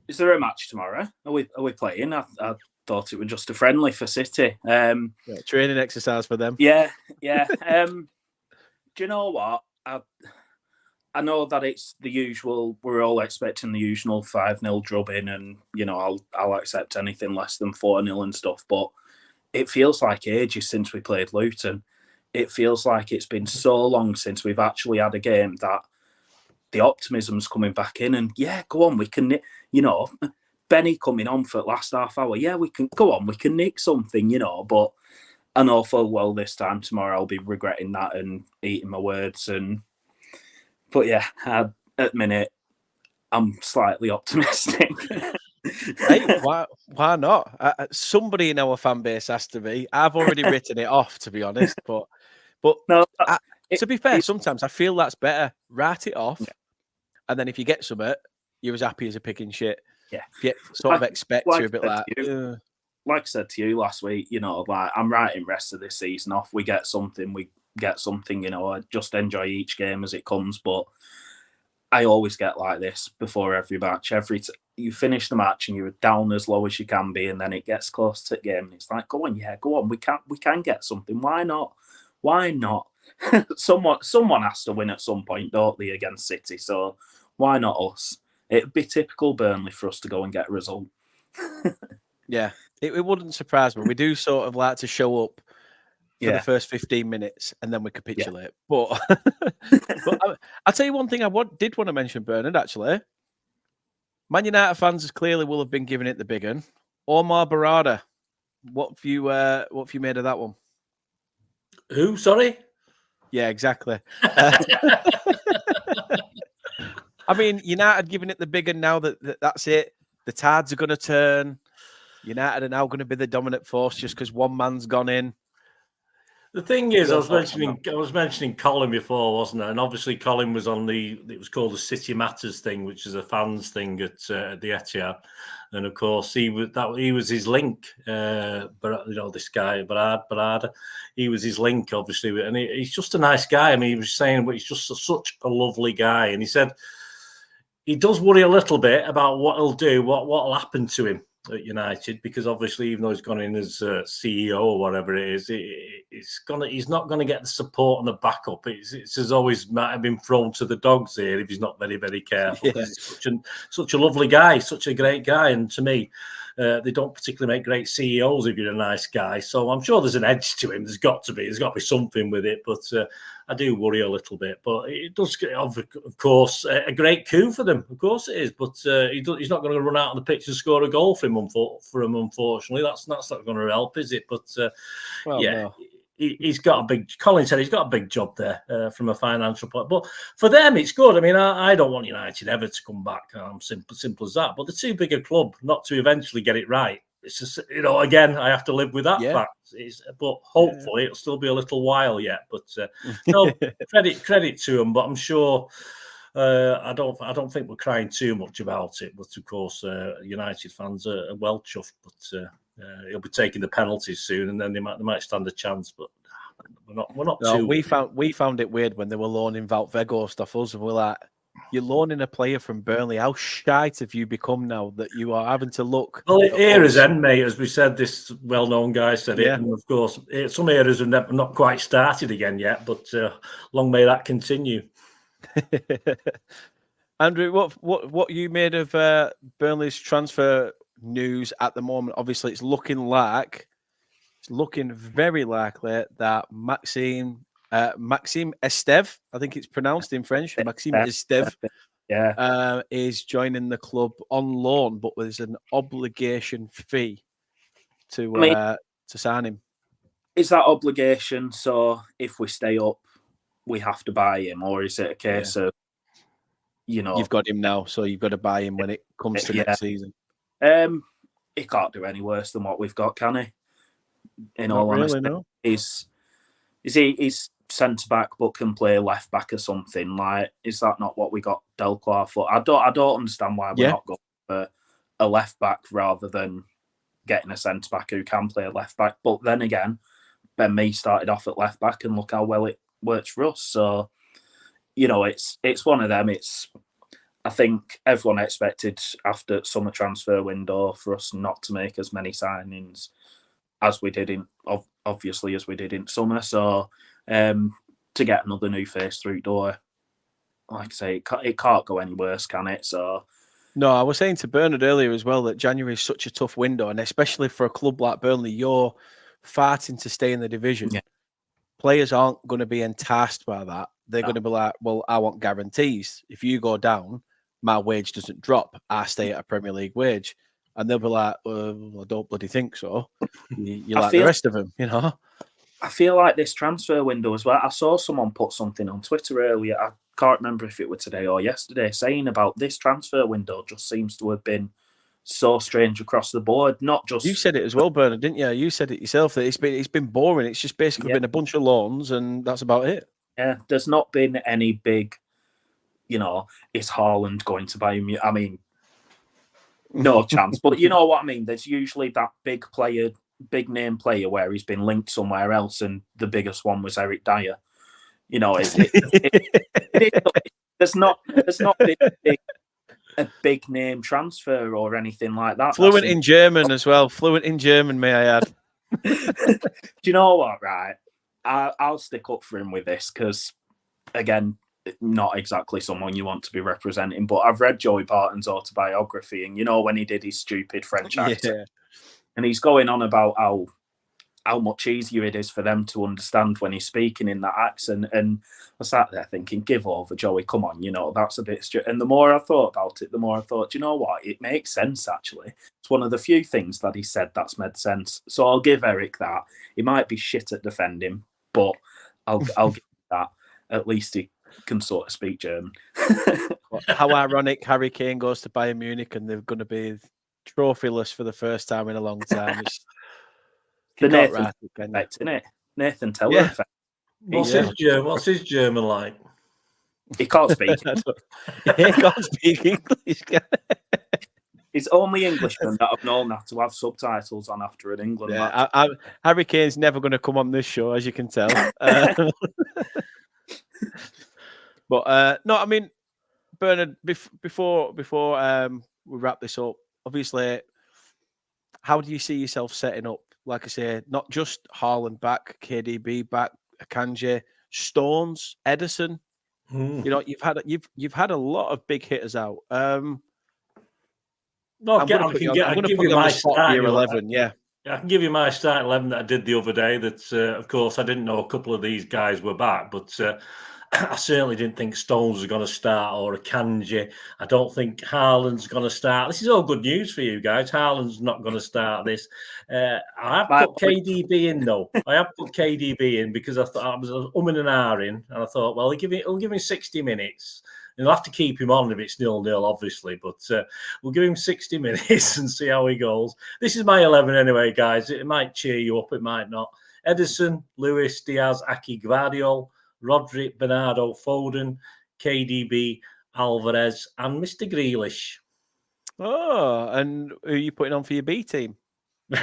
Is there a match tomorrow? Are we playing? I thought it was just a friendly for City. Training exercise for them. Yeah. Do you know what? I know that it's the usual. We're all expecting the usual 5-0 drubbing, and I'll accept anything less than 4-0 and stuff. But it feels like ages since we played Luton. It feels like it's been so long since we've actually had a game that the optimism's coming back in. And go on, we can, Benny coming on for the last half hour. Yeah, we can go on, we can nick something, but I know full well this time tomorrow I'll be regretting that and eating my words. But at the minute, I'm slightly optimistic. Hey, why not? Somebody in our fan base has to be. I've already written it off, to be honest. But no, to be fair, sometimes I feel that's better. Write it off, and then if you get something, you're as happy as a pig in shit. Yeah, you sort of expect you're a bit like. Like I said to you last week, like I'm writing rest of this season off. We get something. I just enjoy each game as it comes. But I always get like this before every match. You finish the match and you're down as low as you can be, and then it gets close to the game. And it's like, go on. We can get something. Why not? Someone has to win at some point, don't they, against City? So why not us? It'd be typical Burnley for us to go and get a result. Yeah, it wouldn't surprise me. We do sort of like to show up for the first 15 minutes and then we capitulate. Yeah. But I'll tell you one thing I did want to mention, Bernard, actually. Man United fans clearly will have been giving it the big one. Omar Barada What have you made of that one? Who? Sorry. Yeah, exactly. I mean, United giving it the big one now that's it. The tides are going to turn. United are now going to be the dominant force just because one man's gone in. The thing is, I was mentioning Colin before, wasn't I? And obviously, Colin was on it was called the City Matters thing, which is a fans thing at the Etihad, and of course, he was his link. But this guy Barada, he was his link, obviously, and he's just a nice guy. I mean, he was saying, but he's just such a lovely guy, and he said he does worry a little bit about what he'll do, what'll happen to him at United, because obviously, even though he's gone in as CEO or whatever it is, he's not going to get the support and the backup. It's as always might have been thrown to the dogs here if he's not very, very careful. Yeah. He's such a lovely guy, such a great guy, and to me, they don't particularly make great CEOs if you're a nice guy. So I'm sure there's an edge to him. There's got to be something with it, but I do worry a little bit. But it does, of course, a great coup for them. Of course it is, but he's not going to run out on the pitch and score a goal for him. Unfortunately, that's not going to help, is it? But no. He's got a big. Colin said he's got a big job there from a financial point. But for them, it's good. I mean, I don't want United ever to come back. Simple as that. But the too big a club not to eventually get it right. It's just, again, I have to live with that fact. But hopefully, it'll still be a little while yet. But no, credit to them. But I'm sure. I don't think we're crying too much about it. But of course, United fans are well chuffed. But he'll be taking the penalties soon, and then they might stand a chance. But we're not no, too. We found it weird when they were loaning Valvego stuff. Us, and we're like, you're loaning a player from Burnley. How shite have you become now that you are having to look? Well, eras end, mate. As we said, this well-known guy said it, and of course, some eras have not quite started again yet. But long may that continue. Andrew, what you made of Burnley's transfer news at the moment? Obviously, it's looking very likely that Maxime Esteve, I think it's pronounced in French, Maxime Esteve, is joining the club on loan, but there's an obligation fee to sign him. Is that obligation? So if we stay up, we have to buy him, or is it a case of, you've got him now, so you've got to buy him when it comes to next season? He can't do any worse than what we've got, can he? In all honesty, no. He's centre back but can play left back or something. Like, is that not what we got Delcroix for? I don't understand why we're not going for a left back rather than getting a centre back who can play a left back. But then again, Ben Mee started off at left back, and look how well it works for us. So, it's one of them. I think everyone expected after summer transfer window for us not to make as many signings as we did in summer. So to get another new face through door, like I say, it can't go any worse, can it? So no, I was saying to Bernard earlier as well that January is such a tough window, and especially for a club like Burnley, you're fighting to stay in the division. Yeah. Players aren't going to be enticed by that. They're going to be like, well, I want guarantees. If you go down, my wage doesn't drop. I stay at a Premier League wage. And they'll be like, well, I don't bloody think so. You're like the rest of them, I feel like this transfer window as well. I saw someone put something on Twitter earlier. I can't remember if it was today or yesterday, saying about this transfer window just seems to have been so strange across the board. Not just you said it as well, Bernard, didn't you? You said it yourself that it's been boring. It's just basically been a bunch of loans, and that's about it. Yeah, there's not been any big, is Haaland going to buy him? I mean, no chance. But you know what I mean? There's usually that big name player where he's been linked somewhere else, and the biggest one was Eric Dyer. There's not been a big name transfer or anything like that. Fluent in German as well. Fluent in German, may I add? Do you know what? Right, I'll stick up for him with this because, again, not exactly someone you want to be representing. But I've read Joey Barton's autobiography, and when he did his stupid French accent, and he's going on about how how much easier it is for them to understand when he's speaking in that accent. And I sat there thinking, give over, Joey, come on, that's a bit and the more I thought about it, the more I thought, you know what, it makes sense, actually. It's one of the few things that he said that's made sense. So I'll give Eric that. He might be shit at defending, but I'll give that. At least he can sort of speak German. How ironic, Harry Kane goes to Bayern Munich and they're going to be trophyless for the first time in a long time. The Nathan effect, isn't it? Nathan Teller effect. What's his German like? He can't speak. He can't speak English. He's only Englishman that I've known that to have subtitles on after an England match. Harry Kane's never going to come on this show, as you can tell. But no, I mean, Bernard, before we wrap this up, obviously, how do you see yourself setting up? Like I say, not just Haaland back, KDB back, Akanji, Stones, Edison. You've had a lot of big hitters out. I'm going to give you my starting 11. Yeah, I can give you my starting 11 that I did the other day. That of course I didn't know a couple of these guys were back, but I certainly didn't think Stones was going to start or Akanji. I don't think Haaland's going to start. This is all good news for you guys. Haaland's not going to start this. I have put KDB in though. I have put KDB in because I thought I was umming and ahhing, and I thought, well, he'll give me 60 minutes. And he'll have to keep him on if it's 0-0, obviously, but we'll give him 60 minutes and see how he goes. This is my 11 anyway, guys. It might cheer you up, it might not. Edison, Lewis, Diaz, Aki, Gvardiol, Rodri, Bernardo, Foden, KDB, Alvarez, and Mr. Grealish. Oh, and who are you putting on for your B team? Well,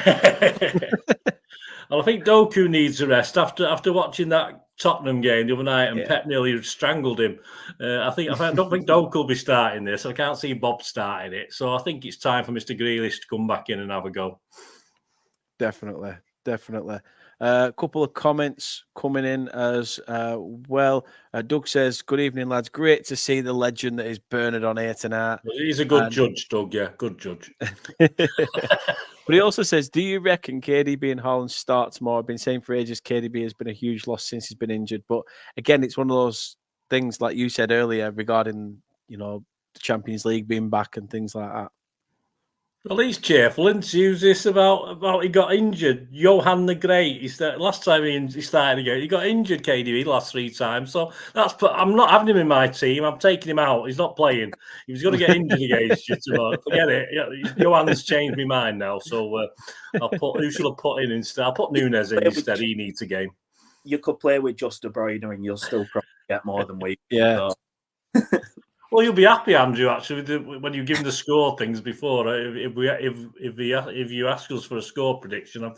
I think Doku needs a rest after watching that Tottenham game the other night, and Pep nearly strangled him. I don't think Doku will be starting this. I can't see Bob starting it, so I think it's time for Mr. Grealish to come back in and have a go. Definitely. A couple of comments coming in as well. Doug says, good evening, lads. Great to see the legend that is Bernard on air tonight. He's a good judge, Doug. Yeah, good judge. But he also says, do you reckon KDB and Haaland start tomorrow? I've been saying for ages KDB has been a huge loss since he's been injured. But again, it's one of those things like you said earlier regarding, the Champions League being back and things like that. Well, he's cheerful, and use this about he got injured. Johan the Great. Last time he started again, he got injured. KDB the last 3 times, so I'm not having him in my team. I'm taking him out. He's not playing. He was going to get injured against you tomorrow. Forget it. Yeah, Johan's changed my mind now. So who should I put in instead? I'll put Nunes in instead. He needs a game. You could play with just De Bruyne, and you'll still probably get more than we. Yeah. Well, you'll be happy, Andrew, actually, when you give him the score things before. If you ask us for a score prediction,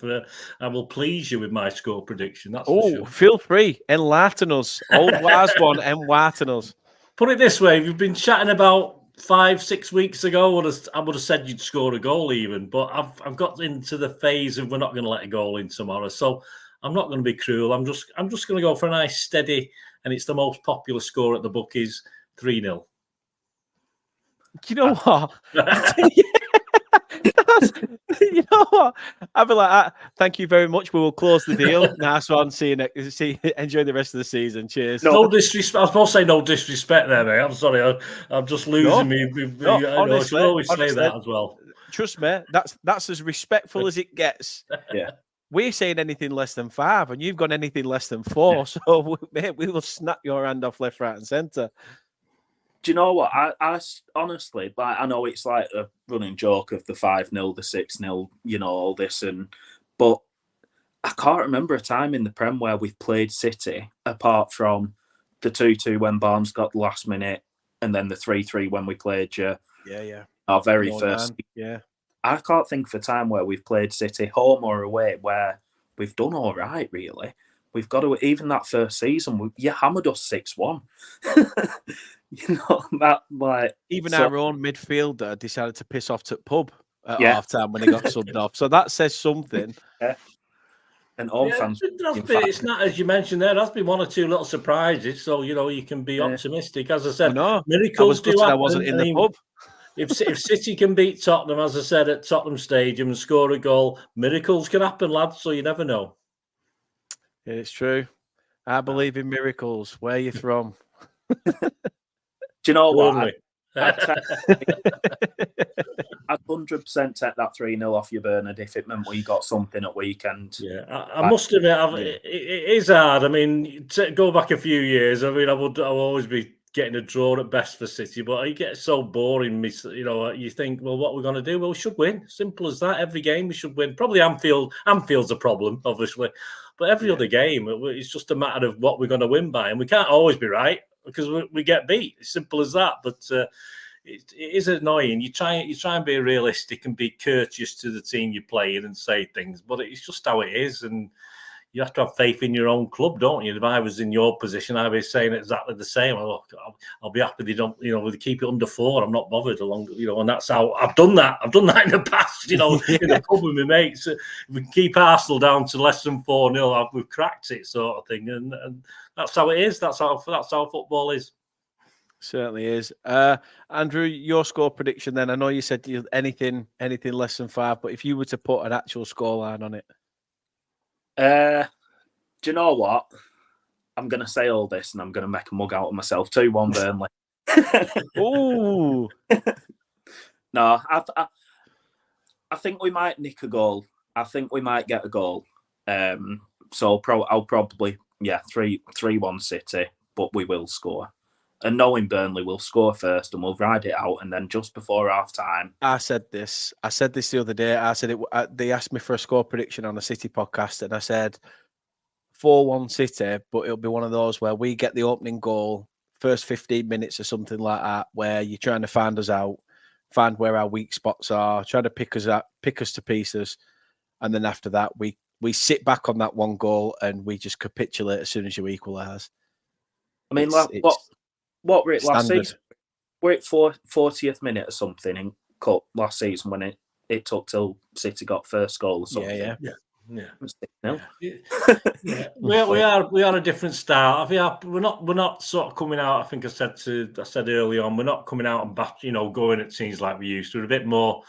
I will please you with my score prediction. That's for sure. Feel free. Enlighten us. Old wise one, enlighten us. Put it this way, if you've been chatting about 5-6 weeks ago, I would have said you'd score a goal even, but I've got into the phase of we're not going to let a goal in tomorrow. So I'm not going to be cruel. I'm just going to go for a nice steady, and it's the most popular score at the bookies, 3-0. You know what? You know what? I'll be like, thank you very much. We will close the deal. Nice one. See you next. Enjoy the rest of the season. Cheers. No disrespect. I was supposed to say no disrespect there, mate. I'm sorry. I'm just losing me. Honestly, I always say that as well. Trust me, that's as respectful as it gets. Yeah. We're saying anything less than 5, and you've got anything less than 4. So, mate, we will snap your hand off left, right, and centre. Do you know what? I honestly, I know it's like a running joke of the 5-0, the 6-0, all this, but I can't remember a time in the Prem where we've played City apart from the 2-2 when Barnes got the last minute, and then the 3-3 when we played you. Yeah. Our very first. Yeah. I can't think of a time where we've played City home or away where we've done all right. Really, we've got to even that first season. You hammered us 6-1. That like even our own midfielder decided to piss off to the pub at half time when he got subbed off. So that says something. Yeah. And all fans. It's not, as you mentioned there, that's been 1 or 2 little surprises. So you can be optimistic. As I said, miracles do happen. I wasn't in the pub. If City can beat Tottenham, as I said, at Tottenham Stadium and score a goal, miracles can happen, lads. So you never know. It's true. I believe in miracles. Where are you from? Do you know what? I'd 100% take that 3-0 off you, Bernard, if it meant we got something at weekend. Yeah, I must admit, it is hard. I mean, go back a few years. I mean, I'll always be getting a draw at best for City, but it gets so boring. You know, you think, well, what we're going to do? Well, we should win. Simple as that. Every game we should win. Probably Anfield's a problem, obviously, but every other game, it's just a matter of what we're going to win by, and we can't always be right because we get beat. It's simple as that. But it is annoying. You try and be realistic and be courteous to the team you're playing and say things, but it's just how it is, and you have to have faith in your own club, don't you? If I was in your position, I'd be saying exactly the same. I'll be happy they don't, they keep it under 4. I'm not bothered and that's how I've done that. I've done that in the past, in the pub with my mates. If we keep Arsenal down to less than 4-0, we've cracked it, sort of thing. And that's how it is. That's how football is. Certainly is. Andrew, your score prediction then. I know you said anything less than 5, but if you were to put an actual scoreline on it. Do you know what? I'm going to say all this and I'm going to make a mug out of myself. 2-1 Burnley. Ooh. No, I think we might nick a goal. I think we might get a goal. So I'll probably, 3-1 City, but we will score. And knowing Burnley, we'll score first and we'll ride it out. And then just before half time. I said this the other day. I said they asked me for a score prediction on a City podcast. And I said 4-1 City, but it'll be one of those where we get the opening goal, first 15 minutes or something like that, where you're trying to find us out, find where our weak spots are, try to pick us to pieces. And then after that, we sit back on that one goal and we just capitulate as soon as you equalise. I mean, what were it last season? We're at 40th minute or something in Cup last season when it took till City got first goal or something. Yeah. We are a different style. We're not sort of coming out. I think I said early on, we're not coming out and back, going at teams like we used to. We're a bit more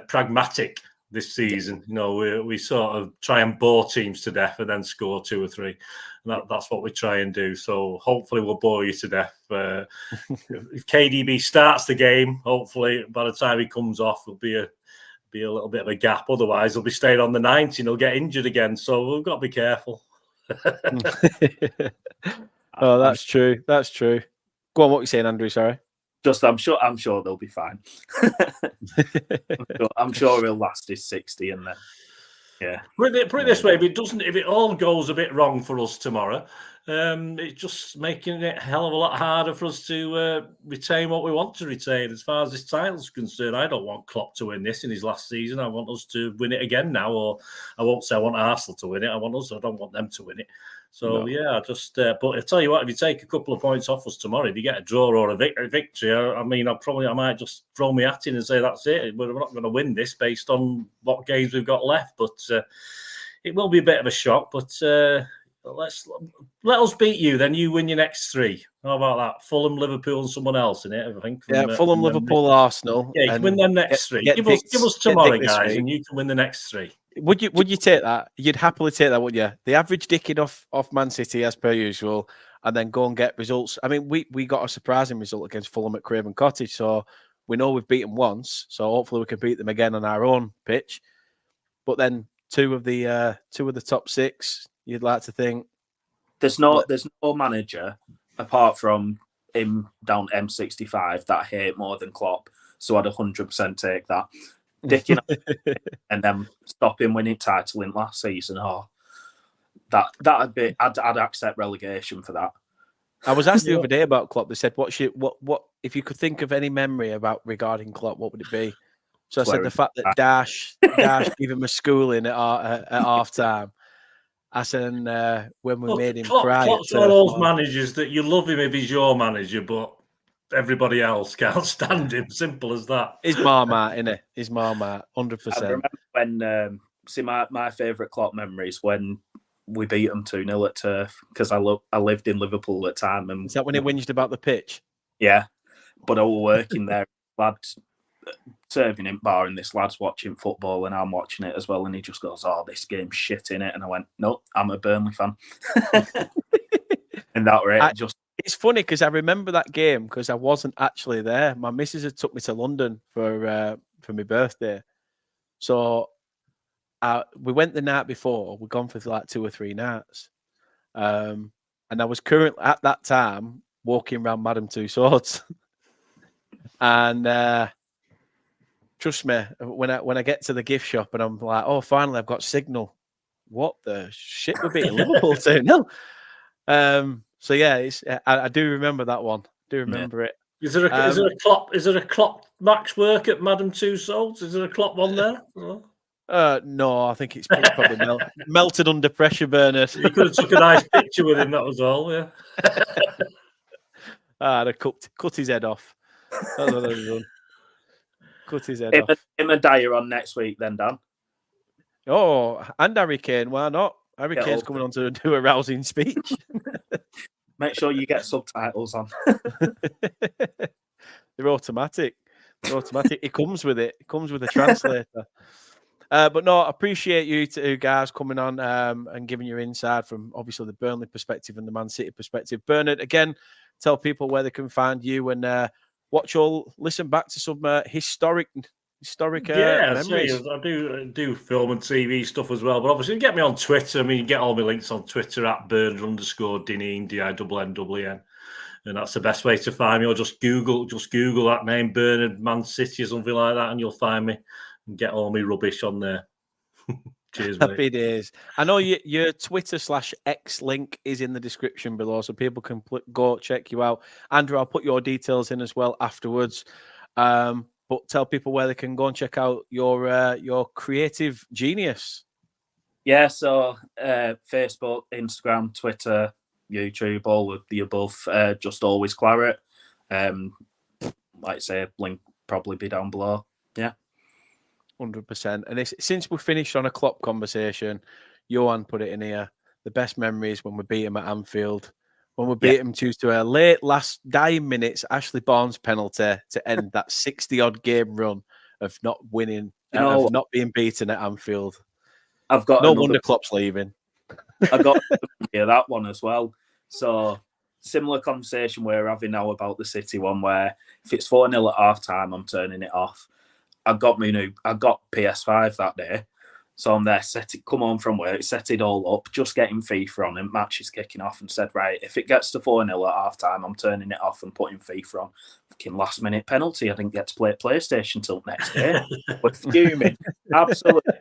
pragmatic this season. We sort of try and bore teams to death and then score 2 or 3. And that's what we try and do. So hopefully we'll bore you to death. If KDB starts the game, hopefully by the time he comes off, there'll be a little bit of a gap. Otherwise, he'll be staying on the 90 and he'll get injured again. So we've got to be careful. Oh, that's true. That's true. Go on, what are you saying, Andrew? Sorry. Just, I'm sure they'll be fine. I'm sure he'll last his 60 and then. Yeah. Put it this way: if it all goes a bit wrong for us tomorrow, it's just making it a hell of a lot harder for us to retain what we want to retain. As far as this title's concerned, I don't want Klopp to win this in his last season. I want us to win it again now, or I won't say I want Arsenal to win it. I don't want them to win it. So but I tell you what, if you take a couple of points off us tomorrow, if you get a draw or a victory, I might just throw my hat in and say that's it. We're not going to win this based on what games we've got left, but it will be a bit of a shock. But let us beat you, then you win your next 3. How about that? Fulham, Liverpool, and someone else in it, I think. Fulham, Liverpool, Arsenal. Yeah, you can win them next 3. Give us tomorrow, guys, and you can win the next 3. Would you take that? You'd happily take that, wouldn't you? The average dicking off Man City as per usual, and then go and get results. I mean, we got a surprising result against Fulham at Craven Cottage, so we know we've beaten once. So hopefully we can beat them again on our own pitch. But then two of the top 6, you'd like to think there's no manager apart from him down M65 that I hate more than Klopp. So I'd 100% take that. Dicking and then stop him winning title in last season. That'd be. I'd accept relegation for that. I was asked the other day about Klopp. They said, what if you could think of any memory regarding Klopp, what would it be? So I said the fact that Dash gave him a schooling at half time. I said when we made him cry. Klopp's one of those managers that you love him if he's your manager, but everybody else can't stand him. Simple as that. He's Marmite, isn't he? He's Marmite, 100%. I remember when my favourite Klopp memories when we beat them 2-0 at Turf, because I lived in Liverpool at the time. And is that when he whinged about the pitch? Yeah, but I was working there. Lad serving him bar, and this lad's watching football, and I'm watching it as well, and he just goes, "Oh, this game's shit in it," and I went, "No, I'm a Burnley fan," and that were it. It's funny because I remember that game because I wasn't actually there. My missus had took me to London for my birthday, so we went the night before. We'd gone for like 2 or 3 nights, and I was currently at that time walking around Madame Tussauds, and trust me, when I get to the gift shop and I'm like, "Oh, finally, I've got signal." What the shit? We're beating Liverpool 2-0. So yeah, I do remember that one. Do remember it. Is there a clock max work at Madame Tussauds? Is there a clock on there? No, I think it's probably melted under pressure, Bernard. You could have took a nice picture with him. That was all. Yeah. I'd have cut his head off. That's what I'd have done. Cut his head off. Him and Dyer on next week, then, Dan. Oh, and Harry Kane. Why not? Harry Kane's coming on to do a rousing speech. Make sure you get subtitles on. They're automatic. It comes with it. It comes with a translator. But no, I appreciate you two guys coming on and giving your insight from obviously the Burnley perspective and the Man City perspective. Bernard, again, tell people where they can find you and listen back to some historic memories. I do film and TV stuff as well, but obviously get me on Twitter. I mean, you get all my links on Twitter at Bernard_Dineen, DINNN, and that's the best way to find me. Or just Google that name, Bernard Man City or something like that, and you'll find me and get all my rubbish on there. Cheers, mate. Happy days. I know your Twitter/X link is in the description below, so people can go check you out. Andrew, I'll put your details in as well afterwards. But tell people where they can go and check out your creative genius. Yeah, so Facebook, Instagram, Twitter, YouTube, all of the above. Just always Claret. Like I say, link probably be down below. Yeah. 100%. And since we finished on a Klopp conversation, Johan put it in here. The best memories when we beat him at Anfield. When we beat him to a late last dying minutes, Ashley Barnes penalty to end that 60-odd game run of not winning, of not being beaten at Anfield. I've got no wonder Klopp's leaving. I got that one as well. So similar conversation we're having now about the City one, where if it's 4-0 at half time, I'm turning it off. I got PS5 that day. So I'm there, come home from work, set it all up, just getting FIFA on, and match is kicking off, and said, right, if it gets to 4-0 at half time, I'm turning it off and putting FIFA on. Fucking last minute penalty. I didn't get to play PlayStation till next day. We're fuming. Absolutely.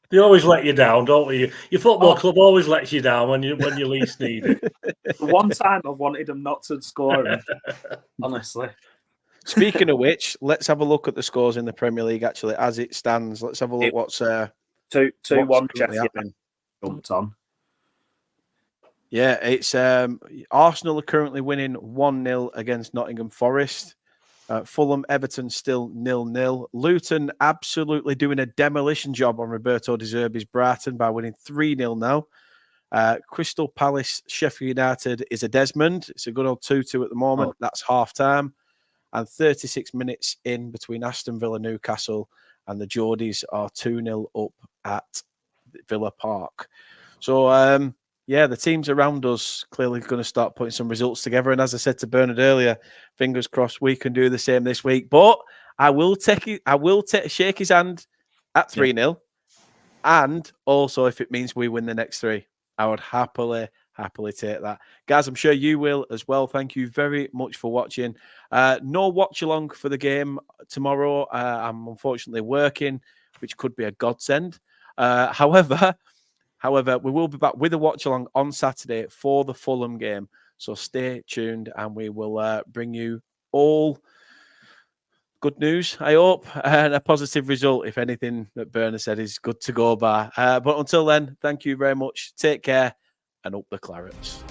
They always let you down, don't they? Your football club always lets you down when you least need it. One time I wanted them not to score him, honestly. Speaking of which, let's have a look at the scores in the Premier League, actually, as it stands. Let's have a look what's 2-1 Sheffield jumped on. Yeah, it's Arsenal are currently winning 1-0 against Nottingham Forest. Fulham, Everton still 0-0. Luton absolutely doing a demolition job on Roberto De Zerbi's Brighton by winning 3-0 now. Crystal Palace, Sheffield United is a Desmond. It's a good old 2-2 at the moment. That's half time. And 36 minutes in between Aston Villa, Newcastle, and the Geordies are 2-0 up at Villa Park. So, the teams around us clearly going to start putting some results together. And as I said to Bernard earlier, fingers crossed we can do the same this week. But I will shake his hand at 3-0. And also, if it means we win the next 3, I would happily take that. Guys, I'm sure you will as well. Thank you very much for watching. No watch along for the game tomorrow. I'm unfortunately working, which could be a godsend. However, we will be back with a watch along on Saturday for the Fulham game. So stay tuned and we will bring you all good news, I hope, and a positive result if anything that Bernard said is good to go by. But until then, thank you very much. Take care. And up the Clarets.